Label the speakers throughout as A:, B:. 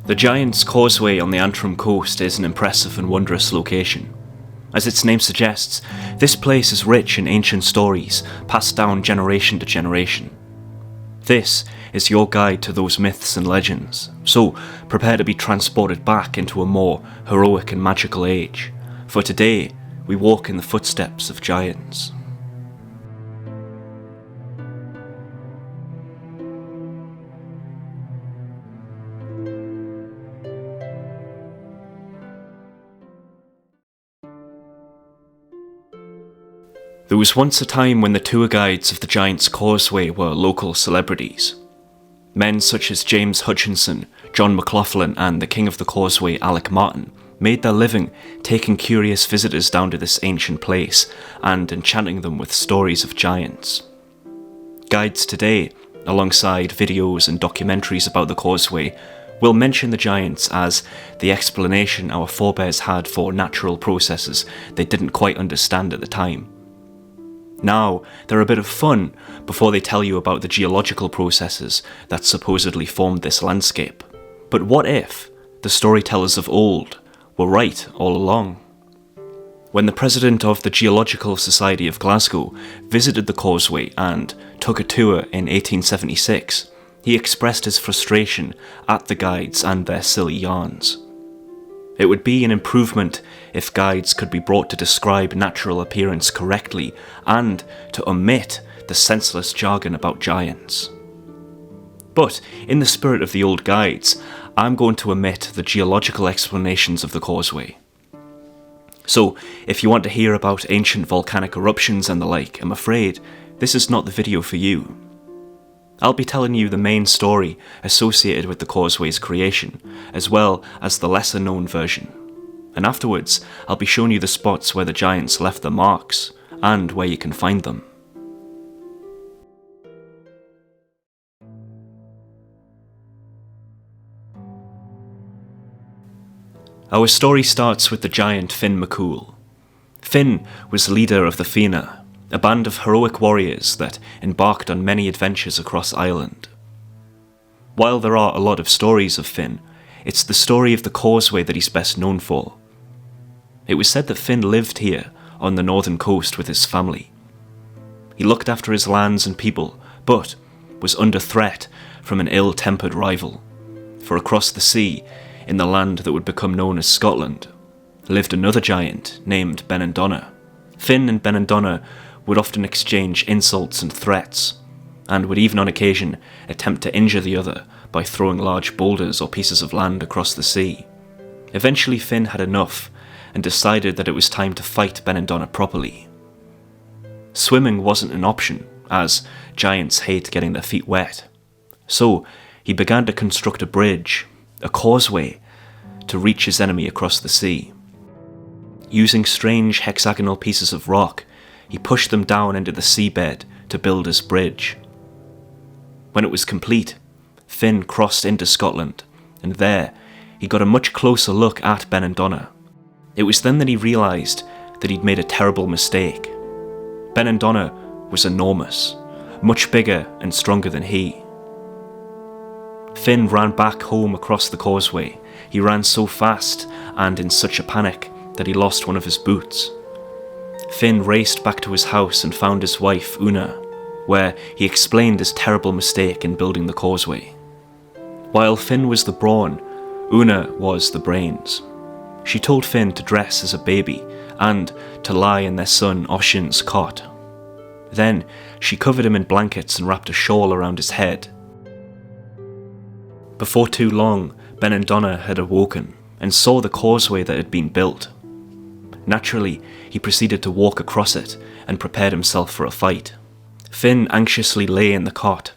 A: The Giant's Causeway on the Antrim coast is an impressive and wondrous location. As its name suggests, this place is rich in ancient stories passed down generation to generation. This is your guide to those myths and legends, so prepare to be transported back into a more heroic and magical age, for today we walk in the footsteps of giants. There was once a time when the tour guides of the Giant's Causeway were local celebrities. Men such as James Hutchinson, John McLaughlin and the King of the Causeway, Alec Martin, made their living taking curious visitors down to this ancient place and enchanting them with stories of giants. Guides today, alongside videos and documentaries about the Causeway, will mention the giants as the explanation our forebears had for natural processes they didn't quite understand at the time. Now, they're a bit of fun before they tell you about the geological processes that supposedly formed this landscape. But what if the storytellers of old were right all along? When the president of the Geological Society of Glasgow visited the Causeway and took a tour in 1876, he expressed his frustration at the guides and their silly yarns. It would be an improvement if guides could be brought to describe natural appearance correctly and to omit the senseless jargon about giants. But in the spirit of the old guides, I'm going to omit the geological explanations of the Causeway. So if you want to hear about ancient volcanic eruptions and the like, I'm afraid this is not the video for you. I'll be telling you the main story associated with the Causeway's creation, as well as the lesser known version. And afterwards, I'll be showing you the spots where the giants left their marks, and where you can find them. Our story starts with the giant Finn McCool. Finn was leader of the Fianna, a band of heroic warriors that embarked on many adventures across Ireland. While there are a lot of stories of Finn, it's the story of the Causeway that he's best known for. It was said that Finn lived here on the northern coast with his family. He looked after his lands and people, but was under threat from an ill-tempered rival. For across the sea, in the land that would become known as Scotland, lived another giant named Benandonna. Finn and Benandonna would often exchange insults and threats, and would even on occasion attempt to injure the other by throwing large boulders or pieces of land across the sea. Eventually Finn had enough, and decided that it was time to fight Benandonna properly. Swimming wasn't an option, as giants hate getting their feet wet. So he began to construct a bridge, a causeway, to reach his enemy across the sea. Using strange hexagonal pieces of rock, he pushed them down into the seabed to build his bridge. When it was complete, Finn crossed into Scotland, and there he got a much closer look at Benandonna. It was then that he realised that he'd made a terrible mistake. Benandonna was enormous, much bigger and stronger than he. Finn ran back home across the causeway. He ran so fast and in such a panic that he lost one of his boots. Finn raced back to his house and found his wife, Una, where he explained his terrible mistake in building the causeway. While Finn was the brawn, Una was the brains. She told Finn to dress as a baby and to lie in their son Oisín's cot. Then she covered him in blankets and wrapped a shawl around his head. Before too long, Benandonna had awoken and saw the causeway that had been built. Naturally, he proceeded to walk across it and prepared himself for a fight. Finn anxiously lay in the cot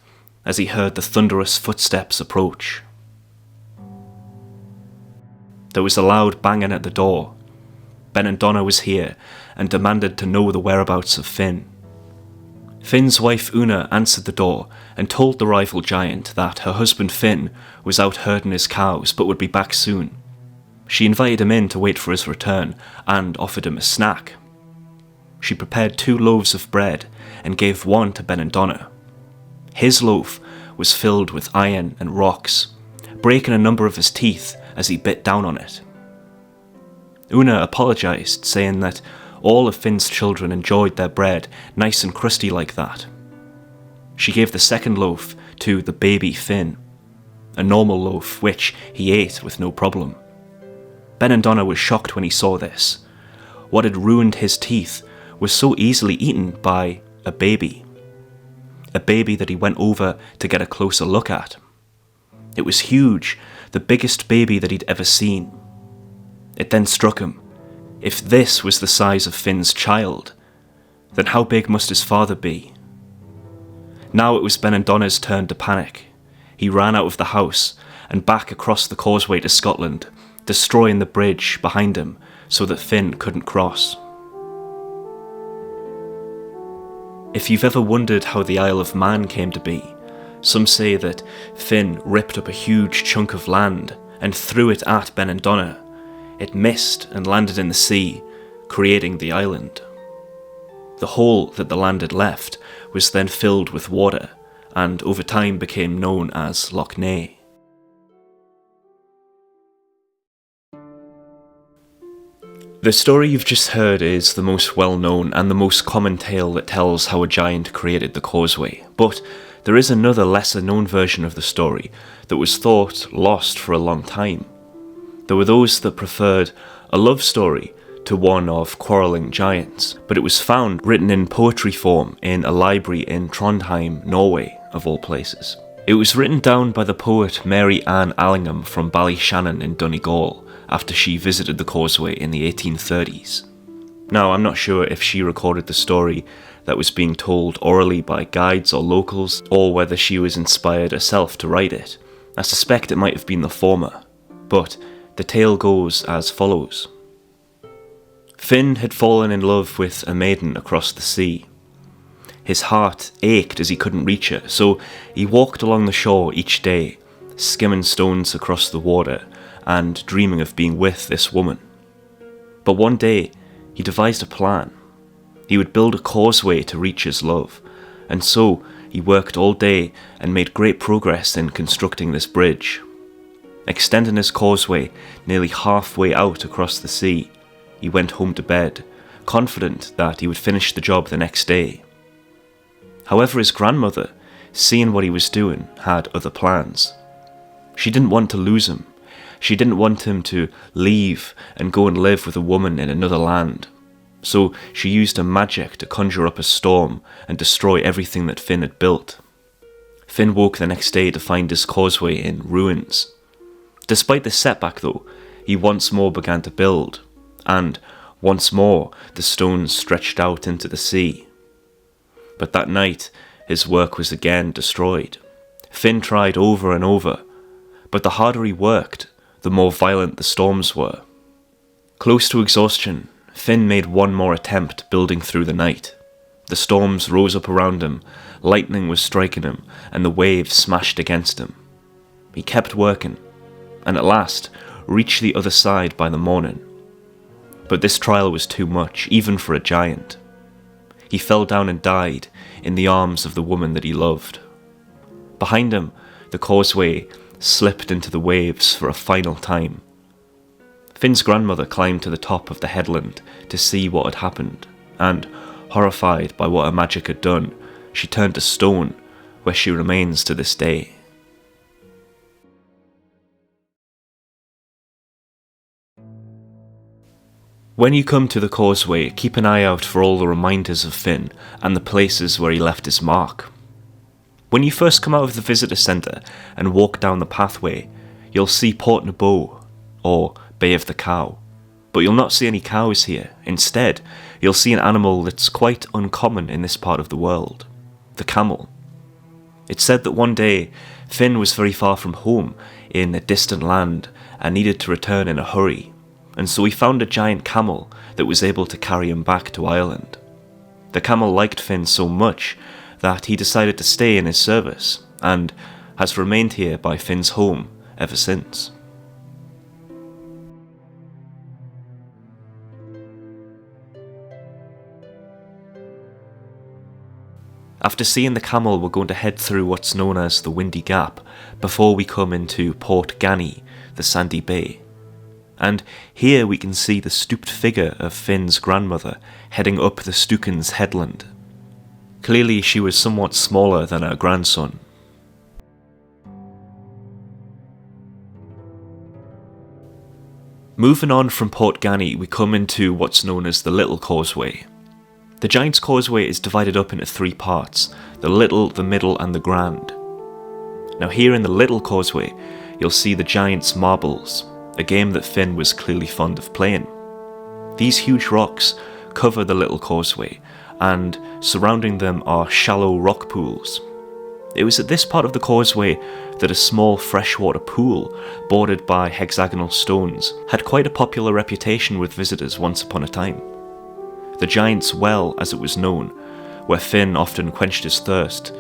A: as he heard the thunderous footsteps approach. There was a loud banging at the door. Benandonna was here and demanded to know the whereabouts of Finn. Finn's wife Una answered the door and told the rival giant that her husband Finn was out herding his cows but would be back soon. She invited him in to wait for his return and offered him a snack. She prepared 2 loaves of bread and gave one to Benandonna. His loaf was filled with iron and rocks. breaking a number of his teeth as he bit down on it. Una apologised, saying that all of Finn's children enjoyed their bread nice and crusty like that. She gave the second loaf to the baby Finn, a normal loaf which he ate with no problem. Benandonna was shocked when he saw this. What had ruined his teeth was so easily eaten by a baby that he went over to get a closer look at. It was huge, the biggest baby that he'd ever seen. It then struck him. If this was the size of Finn's child, then how big must his father be? Now it was Benandonna's turn to panic. He ran out of the house and back across the causeway to Scotland, destroying the bridge behind him so that Finn couldn't cross. If you've ever wondered how the Isle of Man came to be, some say that Finn ripped up a huge chunk of land and threw it at Benandonna. It missed and landed in the sea, creating the island. The hole that the land had left was then filled with water, and over time became known as Loch Ness. The story you've just heard is the most well-known and the most common tale that tells how a giant created the causeway, but there is another lesser-known version of the story that was thought lost for a long time. There were those that preferred a love story to one of quarrelling giants, but it was found written in poetry form in a library in Trondheim, Norway, of all places. It was written down by the poet Mary Ann Allingham from Ballyshannon in Donegal after she visited the causeway in the 1830s. Now, I'm not sure if she recorded the story that was being told orally by guides or locals, or whether she was inspired herself to write it. I suspect it might have been the former, but the tale goes as follows. Finn had fallen in love with a maiden across the sea. His heart ached as he couldn't reach her, so he walked along the shore each day, skimming stones across the water and dreaming of being with this woman. But one day, he devised a plan. He would build a causeway to reach his love, and so he worked all day and made great progress in constructing this bridge. Extending his causeway nearly halfway out across the sea, he went home to bed, confident that he would finish the job the next day. However, his grandmother, seeing what he was doing, had other plans. She didn't want to lose him. She didn't want him to leave and go and live with a woman in another land. So she used her magic to conjure up a storm and destroy everything that Finn had built. Finn woke the next day to find his causeway in ruins. Despite this setback though, he once more began to build, and once more the stones stretched out into the sea. But that night, his work was again destroyed. Finn tried over and over, but the harder he worked, the more violent the storms were. Close to exhaustion, Finn made one more attempt building through the night. The storms rose up around him, lightning was striking him, and the waves smashed against him. He kept working, and at last reached the other side by the morning. But this trial was too much, even for a giant. He fell down and died in the arms of the woman that he loved. Behind him, the causeway slipped into the waves for a final time. Finn's grandmother climbed to the top of the headland to see what had happened, and, horrified by what her magic had done, she turned to stone, where she remains to this day. When you come to the causeway, keep an eye out for all the reminders of Finn and the places where he left his mark. When you first come out of the visitor centre and walk down the pathway, you'll see Port Nebo, or Bay of the Cow. But you'll not see any cows here. Instead, you'll see an animal that's quite uncommon in this part of the world, the camel. It's said that one day, Finn was very far from home in a distant land and needed to return in a hurry, and so he found a giant camel that was able to carry him back to Ireland. The camel liked Finn so much that he decided to stay in his service, and has remained here by Finn's home ever since. After seeing the Camel, we're going to head through what's known as the Windy Gap before we come into Port Ganny, the sandy bay. And here we can see the stooped figure of Finn's grandmother heading up the Stuken's headland. Clearly she was somewhat smaller than her grandson. Moving on from Port Ganny, we come into what's known as the Little Causeway. The Giant's Causeway is divided up into three parts: the Little, the Middle and the Grand. Now here in the Little Causeway, you'll see the Giant's Marbles, a game that Finn was clearly fond of playing. These huge rocks cover the Little Causeway, and surrounding them are shallow rock pools. It was at this part of the causeway that a small freshwater pool, bordered by hexagonal stones, had quite a popular reputation with visitors once upon a time. The Giant's Well, as it was known, where Finn often quenched his thirst.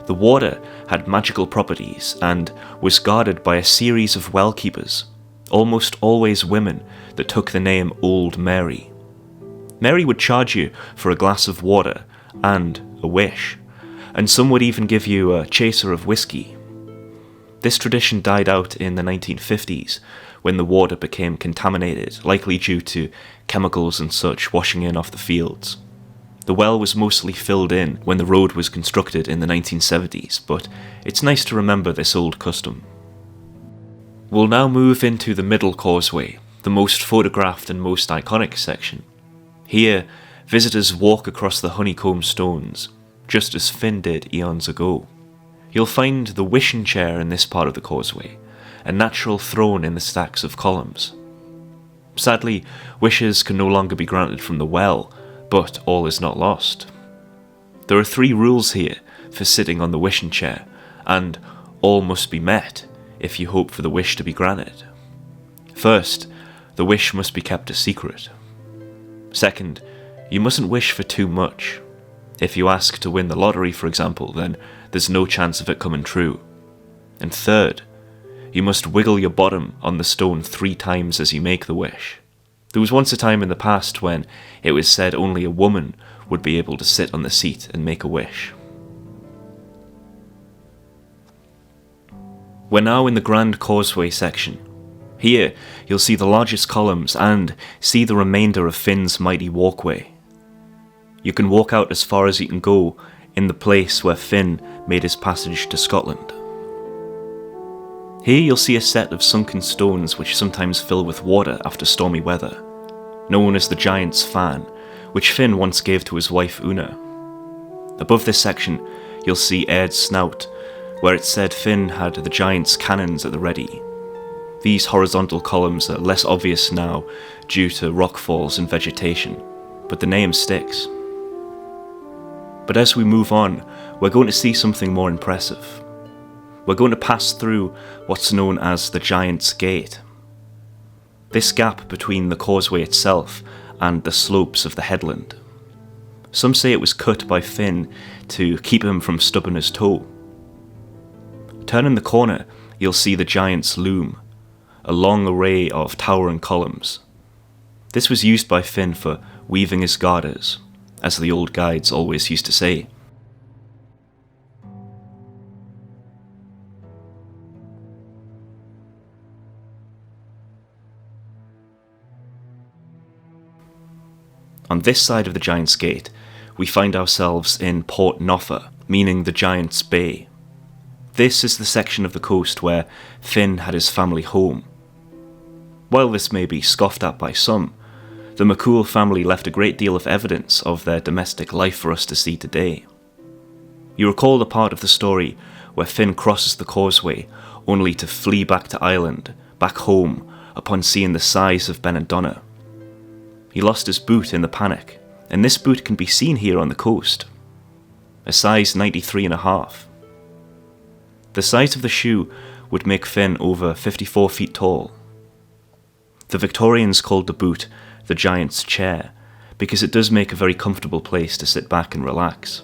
A: The water had magical properties and was guarded by a series of well keepers, almost always women that took the name Old Mary. Mary would charge you for a glass of water and a wish, and some would even give you a chaser of whiskey. This tradition died out in the 1950s, when the water became contaminated, likely due to chemicals and such washing in off the fields. The well was mostly filled in when the road was constructed in the 1970s, but it's nice to remember this old custom. We'll now move into the Middle Causeway, the most photographed and most iconic section. Here, visitors walk across the honeycomb stones, just as Finn did eons ago. You'll find the wishing chair in this part of the causeway, a natural throne in the stacks of columns. Sadly, wishes can no longer be granted from the well, but all is not lost. There are 3 rules here for sitting on the wishing chair, and all must be met if you hope for the wish to be granted. First, the wish must be kept a secret. Second, you mustn't wish for too much. If you ask to win the lottery, for example, then there's no chance of it coming true. And third, you must wiggle your bottom on the stone 3 times as you make the wish. There was once a time in the past when it was said only a woman would be able to sit on the seat and make a wish. We're now in the Grand Causeway section. Here, you'll see the largest columns and see the remainder of Finn's mighty walkway. You can walk out as far as you can go in the place where Finn made his passage to Scotland. Here you'll see a set of sunken stones which sometimes fill with water after stormy weather, known as the Giant's Fan, which Finn once gave to his wife Una. Above this section, you'll see Aird's Snout, where it said Finn had the Giant's cannons at the ready. These horizontal columns are less obvious now due to rockfalls and vegetation, but the name sticks. But as we move on, we're going to see something more impressive. We're going to pass through what's known as the Giant's Gate. This gap between the causeway itself and the slopes of the headland. Some say it was cut by Finn to keep him from stubbing his toe. Turning the corner, you'll see the Giant's Loom, a long array of towering columns. This was used by Finn for weaving his garters, as the old guides always used to say. On this side of the Giant's Gate, we find ourselves in Port Noffa, meaning the Giant's Bay. This is the section of the coast where Finn had his family home. While this may be scoffed at by some, the McCool family left a great deal of evidence of their domestic life for us to see today. You recall the part of the story where Finn crosses the causeway only to flee back to Ireland, back home, upon seeing the size of Benandonna. He lost his boot in the panic, and this boot can be seen here on the coast. A size 93.5. The size of the shoe would make Finn over 54 feet tall. The Victorians called the boot the Giant's Chair, because it does make a very comfortable place to sit back and relax.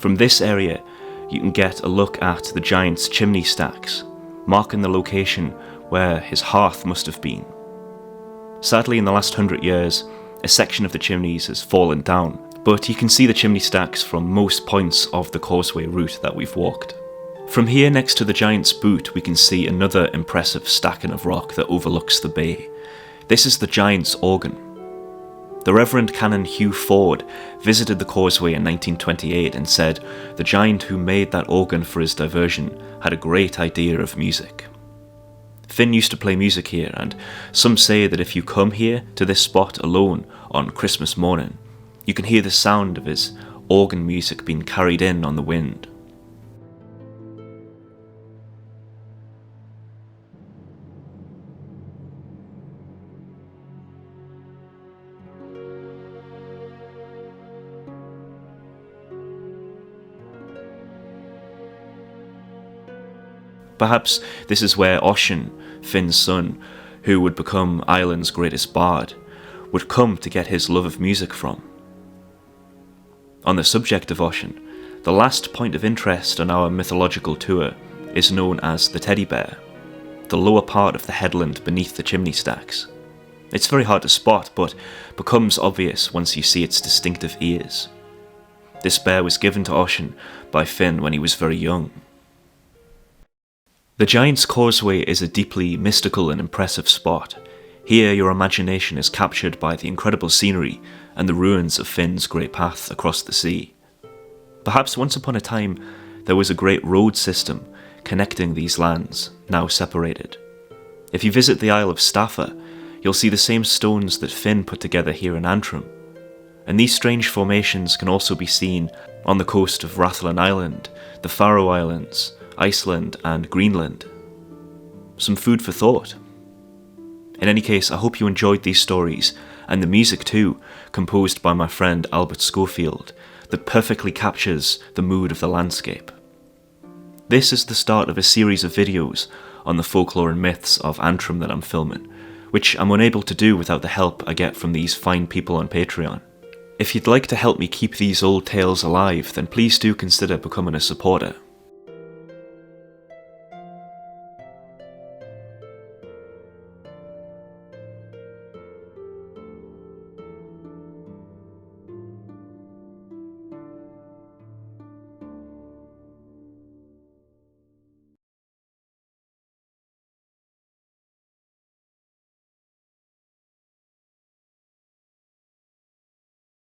A: From this area, you can get a look at the giant's chimney stacks, marking the location where his hearth must have been. Sadly, in the last 100 years, a section of the chimneys has fallen down, but you can see the chimney stacks from most points of the causeway route that we've walked. From here next to the giant's boot, we can see another impressive stacking of rock that overlooks the bay. This is the giant's organ. The Reverend Canon Hugh Ford visited the causeway in 1928 and said the giant who made that organ for his diversion had a great idea of music. Finn used to play music here, and some say that if you come here to this spot alone on Christmas morning, you can hear the sound of his organ music being carried in on the wind. Perhaps this is where Ossian, Finn's son, who would become Ireland's greatest bard, would come to get his love of music from. On the subject of Ossian, the last point of interest on our mythological tour is known as the teddy bear, the lower part of the headland beneath the chimney stacks. It's very hard to spot, but becomes obvious once you see its distinctive ears. This bear was given to Ossian by Finn when he was very young. The Giant's Causeway is a deeply mystical and impressive spot. Here your imagination is captured by the incredible scenery and the ruins of Finn's great path across the sea. Perhaps once upon a time there was a great road system connecting these lands, now separated. If you visit the Isle of Staffa, you'll see the same stones that Finn put together here in Antrim. And these strange formations can also be seen on the coast of Rathlin Island, the Faroe Islands, Iceland and Greenland. Some food for thought. In any case, I hope you enjoyed these stories, and the music too, composed by my friend Albert Schofield, that perfectly captures the mood of the landscape. This is the start of a series of videos on the folklore and myths of Antrim that I'm filming, which I'm unable to do without the help I get from these fine people on Patreon. If you'd like to help me keep these old tales alive, then please do consider becoming a supporter.